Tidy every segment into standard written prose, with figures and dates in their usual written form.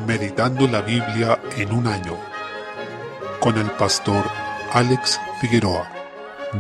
Meditando la Biblia en un año, con el pastor Alex Figueroa.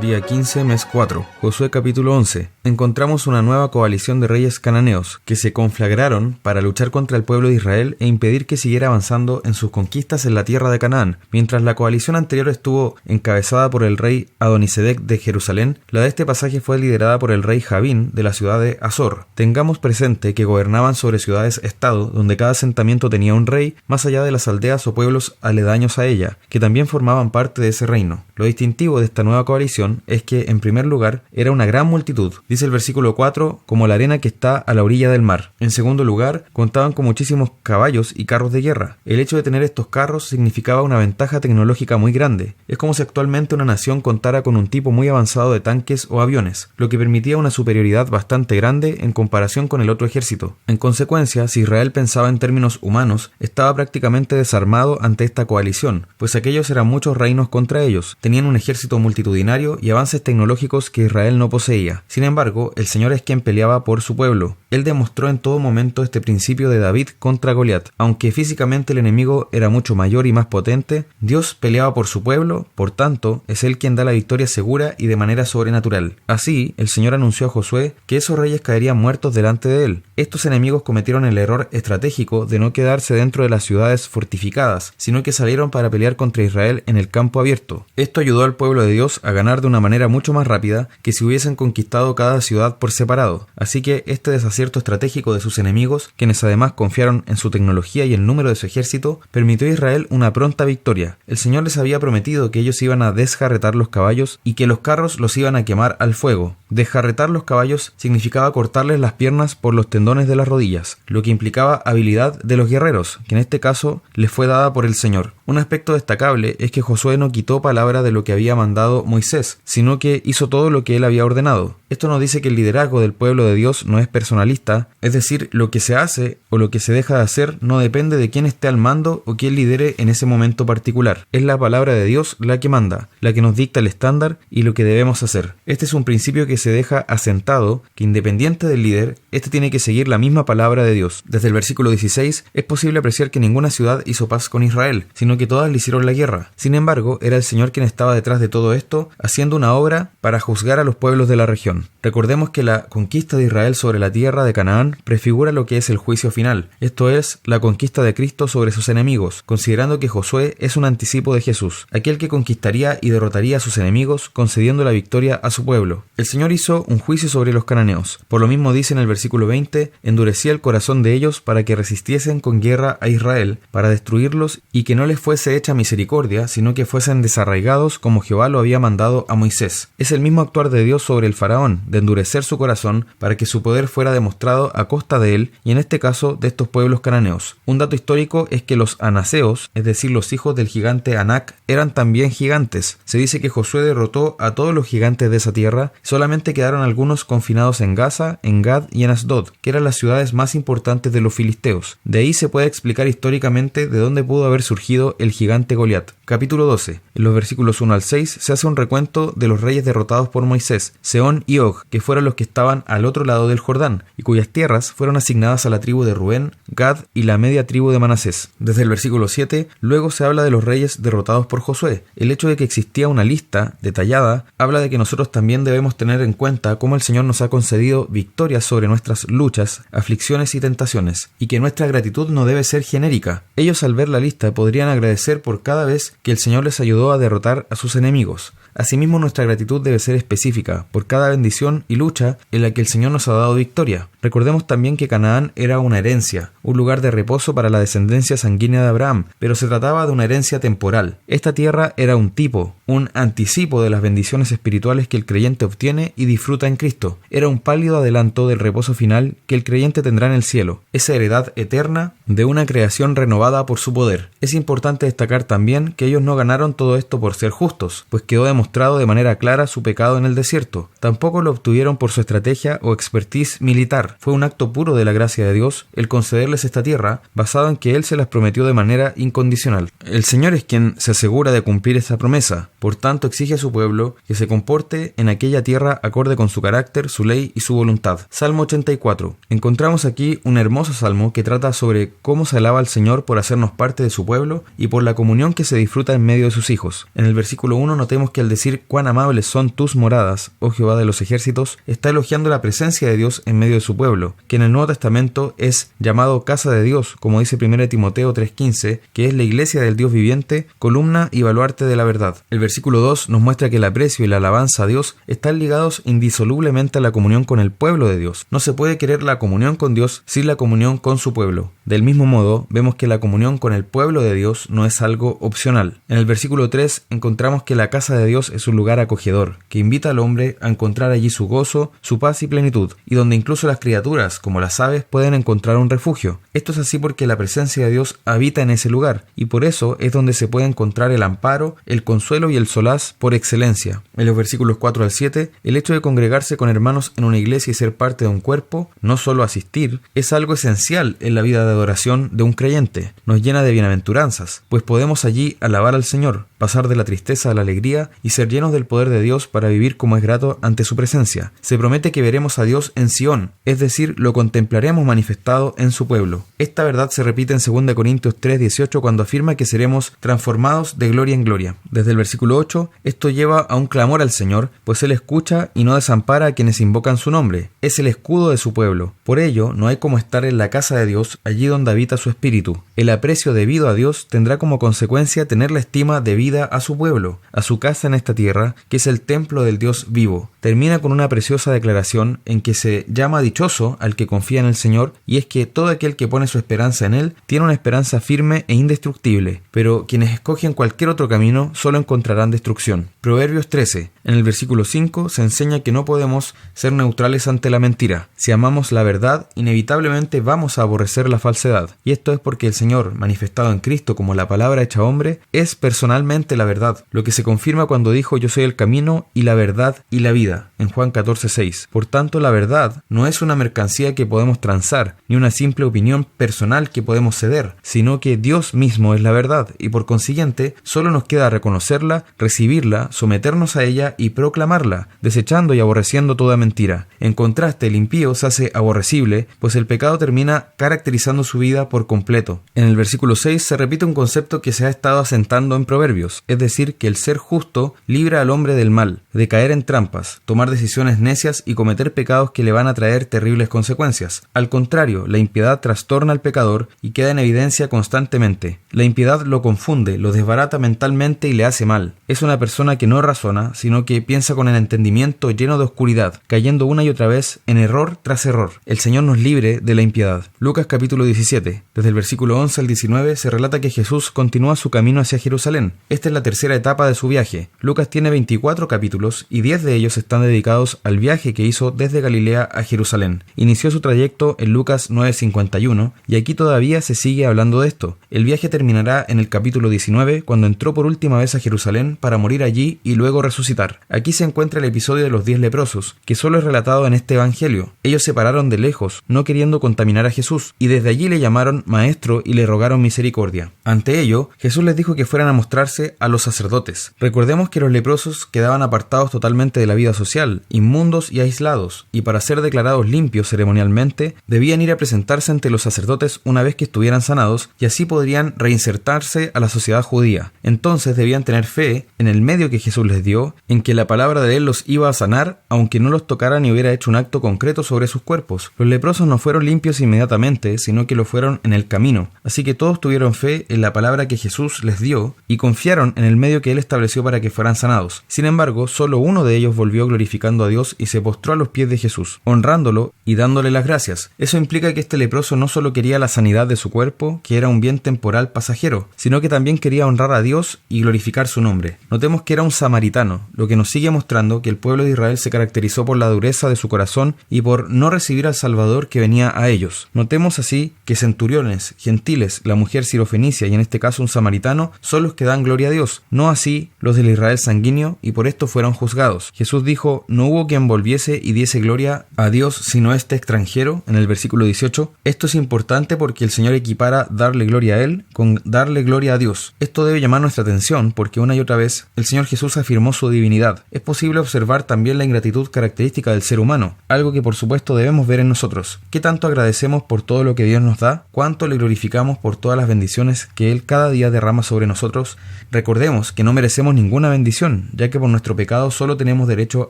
Día 15, mes 4, Josué capítulo 11. Encontramos una nueva coalición de reyes cananeos que se conflagraron para luchar contra el pueblo de Israel e impedir que siguiera avanzando en sus conquistas en la tierra de Canaán. Mientras la coalición anterior estuvo encabezada por el rey Adonisedec de Jerusalén, la de este pasaje fue liderada por el rey Javín de la ciudad de Azor. Tengamos presente que gobernaban sobre ciudades-estado donde cada asentamiento tenía un rey, más allá de las aldeas o pueblos aledaños a ella, que también formaban parte de ese reino. Lo distintivo de esta nueva coalición es que, en primer lugar, era una gran multitud. Dice el versículo 4, como la arena que está a la orilla del mar. En segundo lugar, contaban con muchísimos caballos y carros de guerra. El hecho de tener estos carros significaba una ventaja tecnológica muy grande. Es como si actualmente una nación contara con un tipo muy avanzado de tanques o aviones, lo que permitía una superioridad bastante grande en comparación con el otro ejército. En consecuencia, si Israel pensaba en términos humanos, estaba prácticamente desarmado ante esta coalición, pues aquellos eran muchos reinos contra ellos. Tenían un ejército multitudinario y avances tecnológicos que Israel no poseía. Sin embargo, el Señor es quien peleaba por su pueblo. Él demostró en todo momento este principio de David contra Goliat. Aunque físicamente el enemigo era mucho mayor y más potente, Dios peleaba por su pueblo, por tanto, es Él quien da la victoria segura y de manera sobrenatural. Así, el Señor anunció a Josué que esos reyes caerían muertos delante de él. Estos enemigos cometieron el error estratégico de no quedarse dentro de las ciudades fortificadas, sino que salieron para pelear contra Israel en el campo abierto. Esto ayudó al pueblo de Dios a ganar de una manera mucho más rápida que si hubiesen conquistado cada ciudad por separado. Así que este desacierto estratégico de sus enemigos, quienes además confiaron en su tecnología y el número de su ejército, permitió a Israel una pronta victoria. El Señor les había prometido que ellos iban a desjarretar los caballos y que los carros los iban a quemar al fuego. Desjarretar los caballos significaba cortarles las piernas por los tendones de las rodillas, lo que implicaba habilidad de los guerreros, que en este caso les fue dada por el Señor. Un aspecto destacable es que Josué no quitó palabra de lo que había mandado Moisés, sino que hizo todo lo que él había ordenado. Esto nos dice que el liderazgo del pueblo de Dios no es personalista, es decir, lo que se hace o lo que se deja de hacer no depende de quién esté al mando o quién lidere en ese momento particular. Es la palabra de Dios la que manda, la que nos dicta el estándar y lo que debemos hacer. Este es un principio que se deja asentado, que independiente del líder, este tiene que seguir la misma palabra de Dios. Desde el versículo 16 es posible apreciar que ninguna ciudad hizo paz con Israel, sino que todas le hicieron la guerra. Sin embargo, era el Señor quien estaba detrás de todo esto, haciendo una obra para juzgar a los pueblos de la región. Recordemos que la conquista de Israel sobre la tierra de Canaán prefigura lo que es el juicio final, esto es, la conquista de Cristo sobre sus enemigos, considerando que Josué es un anticipo de Jesús, aquel que conquistaría y derrotaría a sus enemigos, concediendo la victoria a su pueblo. El Señor hizo un juicio sobre los cananeos. Por lo mismo dice en el versículo 20, endurecía el corazón de ellos para que resistiesen con guerra a Israel, para destruirlos y que no les fuese hecha misericordia, sino que fuesen desarraigados como Jehová lo había mandado a Moisés. Es el mismo actuar de Dios sobre el faraón, de endurecer su corazón para que su poder fuera demostrado a costa de él y en este caso de estos pueblos cananeos. Un dato histórico es que los anaseos, es decir los hijos del gigante Anac, eran también gigantes. Se dice que Josué derrotó a todos los gigantes de esa tierra, solamente quedaron algunos confinados en Gaza, en Gad y en Asdod, que eran las ciudades más importantes de los filisteos. De ahí se puede explicar históricamente de dónde pudo haber surgido el gigante Goliat. Capítulo 12. En los versículos 1 al 6 se hace un recuento de los reyes derrotados por Moisés, Sehón y Og, que fueron los que estaban al otro lado del Jordán, y cuyas tierras fueron asignadas a la tribu de Rubén, Gad y la media tribu de Manasés. Desde el versículo 7, luego se habla de los reyes derrotados por Josué. El hecho de que existía una lista detallada habla de que nosotros también debemos tener en cuenta cómo el Señor nos ha concedido victorias sobre nuestras luchas, aflicciones y tentaciones, y que nuestra gratitud no debe ser genérica. Ellos al ver la lista podrían agradecer por cada vez que el Señor les ayudó a derrotar a sus enemigos. Asimismo, nuestra gratitud debe ser específica por cada bendición y lucha en la que el Señor nos ha dado victoria. Recordemos también que Canaán era una herencia, un lugar de reposo para la descendencia sanguínea de Abraham, pero se trataba de una herencia temporal. Esta tierra era un tipo, un anticipo de las bendiciones espirituales que el creyente obtiene y disfruta en Cristo. Era un pálido adelanto del reposo final que el creyente tendrá en el cielo, esa heredad eterna de una creación renovada por su poder. Es importante destacar también que ellos no ganaron todo esto por ser justos, pues quedó demostrado de manera clara su pecado en el desierto. Tampoco lo obtuvieron obtuvieron por su estrategia o expertise militar. Fue un acto puro de la gracia de Dios el concederles esta tierra, basado en que Él se las prometió de manera incondicional. El Señor es quien se asegura de cumplir esta promesa, por tanto exige a su pueblo que se comporte en aquella tierra acorde con su carácter, su ley y su voluntad. Salmo 84. Encontramos aquí un hermoso salmo que trata sobre cómo se alaba al Señor por hacernos parte de su pueblo y por la comunión que se disfruta en medio de sus hijos. En el versículo 1 notemos que al decir cuán amables son tus moradas, oh Jehová de los ejércitos, está elogiando la presencia de Dios en medio de su pueblo, que en el Nuevo Testamento es llamado casa de Dios, como dice 1 Timoteo 3:15, que es la iglesia del Dios viviente, columna y baluarte de la verdad. El versículo 2 nos muestra que el aprecio y la alabanza a Dios están ligados indisolublemente a la comunión con el pueblo de Dios. No se puede querer la comunión con Dios sin la comunión con su pueblo. Del mismo modo, vemos que la comunión con el pueblo de Dios no es algo opcional. En el versículo 3 encontramos que la casa de Dios es un lugar acogedor, que invita al hombre a encontrar allí su gozo, su paz y plenitud, y donde incluso las criaturas, como las aves, pueden encontrar un refugio. Esto es así porque la presencia de Dios habita en ese lugar, y por eso es donde se puede encontrar el amparo, el consuelo y el solaz por excelencia. En los versículos 4 al 7, el hecho de congregarse con hermanos en una iglesia y ser parte de un cuerpo, no solo asistir, es algo esencial en la vida de adoración de un creyente. Nos llena de bienaventuranzas, pues podemos allí alabar al Señor, pasar de la tristeza a la alegría y ser llenos del poder de Dios para vivir como es grato ante su presencia. Se promete que veremos a Dios en Sión, es decir, lo contemplaremos manifestado en su pueblo. Esta verdad se repite en 2 Corintios 3:18 cuando afirma que seremos transformados de gloria en gloria. Desde el versículo 8, esto lleva a un clamor al Señor, pues Él escucha y no desampara a quienes invocan su nombre. Es el escudo de su pueblo. Por ello, no hay como estar en la casa de Dios, allí donde habita su espíritu. El aprecio debido a Dios tendrá como consecuencia tener la estima debida a su pueblo, a su casa en esta tierra, que es el templo del Dios vivo. Termina con una preciosa declaración en que se llama dichoso al que confía en el Señor, y es que todo aquel que pone su esperanza en Él tiene una esperanza firme e indestructible, pero quienes escogen cualquier otro camino solo encontrarán destrucción. Proverbios 13. En el versículo 5 se enseña que no podemos ser neutrales ante la mentira. Si amamos la verdad, inevitablemente vamos a aborrecer la falsedad, y esto es porque el Señor, manifestado en Cristo como la palabra hecha hombre, es personalmente la verdad, lo que se confirma cuando dijo: yo soy el camino y la verdad y la vida, en Juan 14:6. Por tanto, la verdad no es una mercancía que podemos transar, ni una simple opinión personal que podemos ceder, sino que Dios mismo es la verdad, y por consiguiente, solo nos queda reconocerla, recibirla, someternos a ella y proclamarla, desechando y aborreciendo toda mentira. En contraste, el impío se hace aborrecible, pues el pecado termina caracterizando su vida por completo. En el versículo 6 se repite un concepto que se ha estado asentando en Proverbios, es decir, que el ser justo libra al hombre del mal, de caer en trampas, tomar decisiones necias y cometer pecados que le van a traer terribles consecuencias. Al contrario, la impiedad trastorna al pecador y queda en evidencia constantemente. La impiedad lo confunde, lo desbarata mentalmente y le hace mal. Es una persona que no razona, sino que piensa con el entendimiento lleno de oscuridad, cayendo una y otra vez en error tras error. El Señor nos libre de la impiedad. Lucas capítulo 17. Desde el versículo 11 al 19 se relata que Jesús continúa su camino hacia Jerusalén. Esta es la tercera etapa de su viaje. Lucas tiene 24 capítulos y 10 de ellos están dedicados al viaje que hizo desde Galilea a Jerusalén. Inició su trayecto en Lucas 9:51 y aquí todavía se sigue hablando de esto. El viaje terminará en el capítulo 19 cuando entró por última vez a Jerusalén para morir allí y luego resucitar. Aquí se encuentra el episodio de los 10 leprosos, que solo es relatado en este evangelio. Ellos se pararon de lejos, no queriendo contaminar a Jesús, y desde allí le llamaron maestro y le rogaron misericordia. Ante ello, Jesús les dijo que fueran a mostrarse a los sacerdotes. Recordemos que los leprosos quedaban apartados totalmente de la vida social, inmundos y aislados, y para ser declarados limpios ceremonialmente, debían ir a presentarse ante los sacerdotes una vez que estuvieran sanados, y así podrían reinsertarse a la sociedad judía. Entonces debían tener fe en el medio que Jesús les dio, en que la palabra de Él los iba a sanar, aunque no los tocara ni hubiera hecho un acto concreto sobre sus cuerpos. Los leprosos no fueron limpios inmediatamente, sino que lo fueron en el camino. Así que todos tuvieron fe en la palabra que Jesús les dio y confiaron en el medio que Él estableció para que fueran sanados. Sin embargo, solo uno de ellos volvió glorificando a Dios y se postró a los pies de Jesús, honrándolo y dándole las gracias. Eso implica que este leproso no solo quería la sanidad de su cuerpo, que era un bien temporal pasajero, sino que también quería honrar a Dios y glorificar su nombre. Notemos que era un samaritano, lo que nos sigue mostrando que el pueblo de Israel se caracterizó por la dureza de su corazón y por no recibir al Salvador que venía a ellos. Notemos así que centuriones, gentiles, la mujer sirofenicia y en este caso un samaritano son los que dan gloria a Dios, no así los del Israel sanguíneo, y por esto fueron fueron juzgados. Jesús dijo: no hubo quien volviese y diese gloria a Dios sino este extranjero, en el versículo 18. Esto es importante porque el Señor equipara darle gloria a Él con darle gloria a Dios. Esto debe llamar nuestra atención porque una y otra vez el Señor Jesús afirmó su divinidad. Es posible observar también la ingratitud característica del ser humano, algo que por supuesto debemos ver en nosotros. ¿Qué tanto agradecemos por todo lo que Dios nos da? ¿Cuánto le glorificamos por todas las bendiciones que Él cada día derrama sobre nosotros? Recordemos que no merecemos ninguna bendición, ya que por nuestro pecado solo tenemos derecho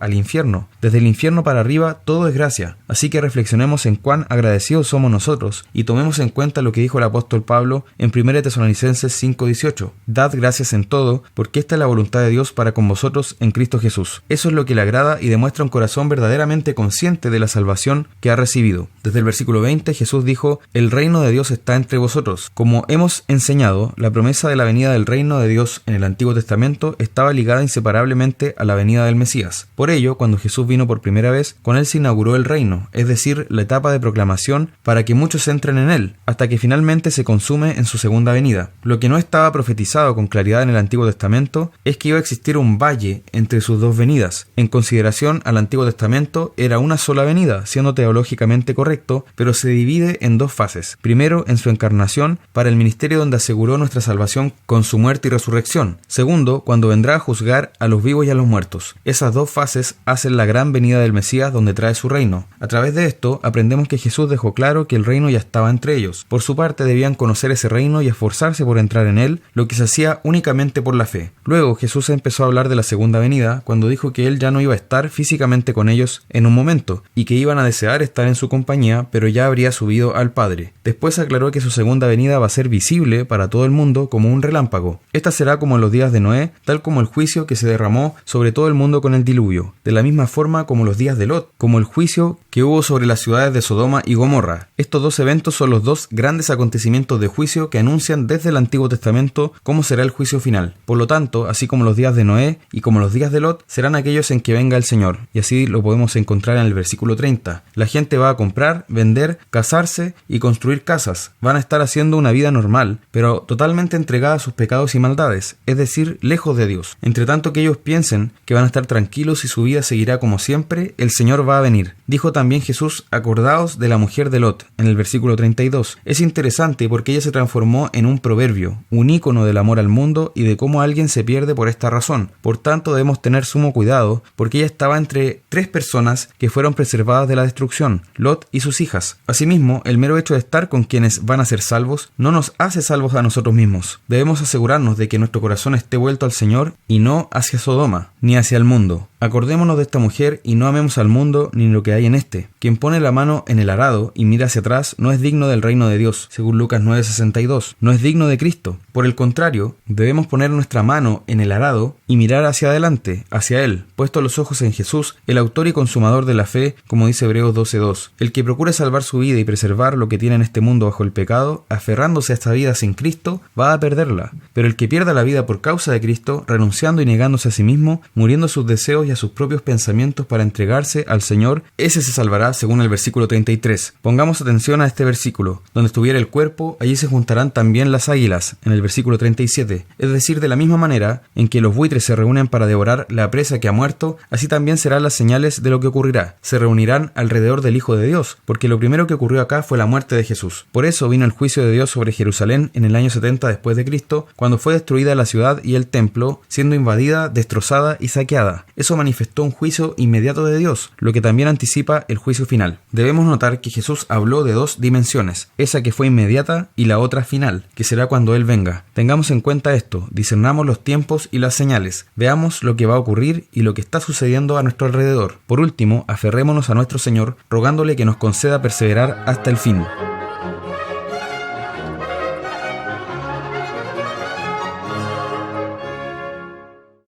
al infierno. Desde el infierno para arriba todo es gracia, así que reflexionemos en cuán agradecidos somos nosotros y tomemos en cuenta lo que dijo el apóstol Pablo en 1 Tesalonicenses 5:18: dad gracias en todo, porque esta es la voluntad de Dios para con vosotros en Cristo Jesús. Eso es lo que le agrada y demuestra un corazón verdaderamente consciente de la salvación que ha recibido. Desde el versículo 20 Jesús dijo: el reino de Dios está entre vosotros. Como hemos enseñado, la promesa de la venida del reino de Dios en el Antiguo Testamento estaba ligada inseparablemente a la venida del Mesías. Por ello, cuando Jesús vino por primera vez, con él se inauguró el reino, es decir, la etapa de proclamación para que muchos entren en él, hasta que finalmente se consume en su segunda venida. Lo que no estaba profetizado con claridad en el Antiguo Testamento es que iba a existir un valle entre sus dos venidas. En consideración al Antiguo Testamento, era una sola venida, siendo teológicamente correcto, pero se divide en dos fases. Primero, en su encarnación, para el ministerio donde aseguró nuestra salvación con su muerte y resurrección. Segundo, cuando vendrá a juzgar a los vivos y a los muertos. Esas dos fases hacen la gran venida del Mesías donde trae su reino. A través de esto, aprendemos que Jesús dejó claro que el reino ya estaba entre ellos. Por su parte, debían conocer ese reino y esforzarse por entrar en él, lo que se hacía únicamente por la fe. Luego, Jesús empezó a hablar de la segunda venida, cuando dijo que él ya no iba a estar físicamente con ellos en un momento, y que iban a desear estar en su compañía, pero ya habría subido al Padre. Después aclaró que su segunda venida va a ser visible para todo el mundo como un relámpago. Esta será como en los días de Noé, tal como el juicio que se derramó sobre todo el mundo con el diluvio, de la misma forma como los días de Lot, como el juicio que hubo sobre las ciudades de Sodoma y Gomorra. Estos dos eventos son los dos grandes acontecimientos de juicio que anuncian desde el Antiguo Testamento cómo será el juicio final. Por lo tanto, así como los días de Noé y como los días de Lot, serán aquellos en que venga el Señor, y así lo podemos encontrar en el versículo 30. La gente va a comprar, vender, casarse y construir casas. Van a estar haciendo una vida normal, pero totalmente entregada a sus pecados y maldades, es decir, lejos de Dios. Entre tanto que ellos piensen que van a estar tranquilos y su vida seguirá como siempre, el Señor va a venir. Dijo también Jesús: acordaos de la mujer de Lot, en el versículo 32. Es interesante porque ella se transformó en un proverbio, un ícono del amor al mundo y de cómo alguien se pierde por esta razón. Por tanto, debemos tener sumo cuidado porque ella estaba entre tres personas que fueron preservadas de la destrucción: Lot y sus hijas. Asimismo, el mero hecho de estar con quienes van a ser salvos no nos hace salvos a nosotros mismos. Debemos asegurarnos de que nuestro corazón esté vuelto al Señor y no hacia Sodoma, ni hacia el mundo. Acordémonos de esta mujer y no amemos al mundo ni lo que hay en este. Quien pone la mano en el arado y mira hacia atrás no es digno del reino de Dios, según Lucas 9:62. No es digno de Cristo. Por el contrario, debemos poner nuestra mano en el arado y mirar hacia adelante, hacia Él, puestos los ojos en Jesús, el autor y consumador de la fe, como dice Hebreos 12:2. El que procure salvar su vida y preservar lo que tiene en este mundo bajo el pecado, aferrándose a esta vida sin Cristo, va a perderla. Pero el que pierda la vida por causa de Cristo, renunciando y negándose a sí mismo, muriendo a sus deseos y a sus propios pensamientos para entregarse al Señor, ese se salvará, según el versículo 33. Pongamos atención a este versículo: donde estuviera el cuerpo, allí se juntarán también las águilas, en el versículo 37. Es decir, de la misma manera en que los buitres se reúnen para devorar la presa que ha muerto, así también serán las señales de lo que ocurrirá. Se reunirán alrededor del Hijo de Dios, porque lo primero que ocurrió acá fue la muerte de Jesús. Por eso vino el juicio de Dios sobre Jerusalén en el año 70 después de Cristo, cuando fue destruida la ciudad y el templo, siendo invadida, destrozada y saqueada. Eso manifestó un juicio inmediato de Dios, lo que también anticipa el juicio final. Debemos notar que Jesús habló de dos dimensiones, esa que fue inmediata y la otra final, que será cuando Él venga. Tengamos en cuenta esto, discernamos los tiempos y las señales, veamos lo que va a ocurrir y lo que está sucediendo a nuestro alrededor. Por último, aferrémonos a nuestro Señor, rogándole que nos conceda perseverar hasta el fin.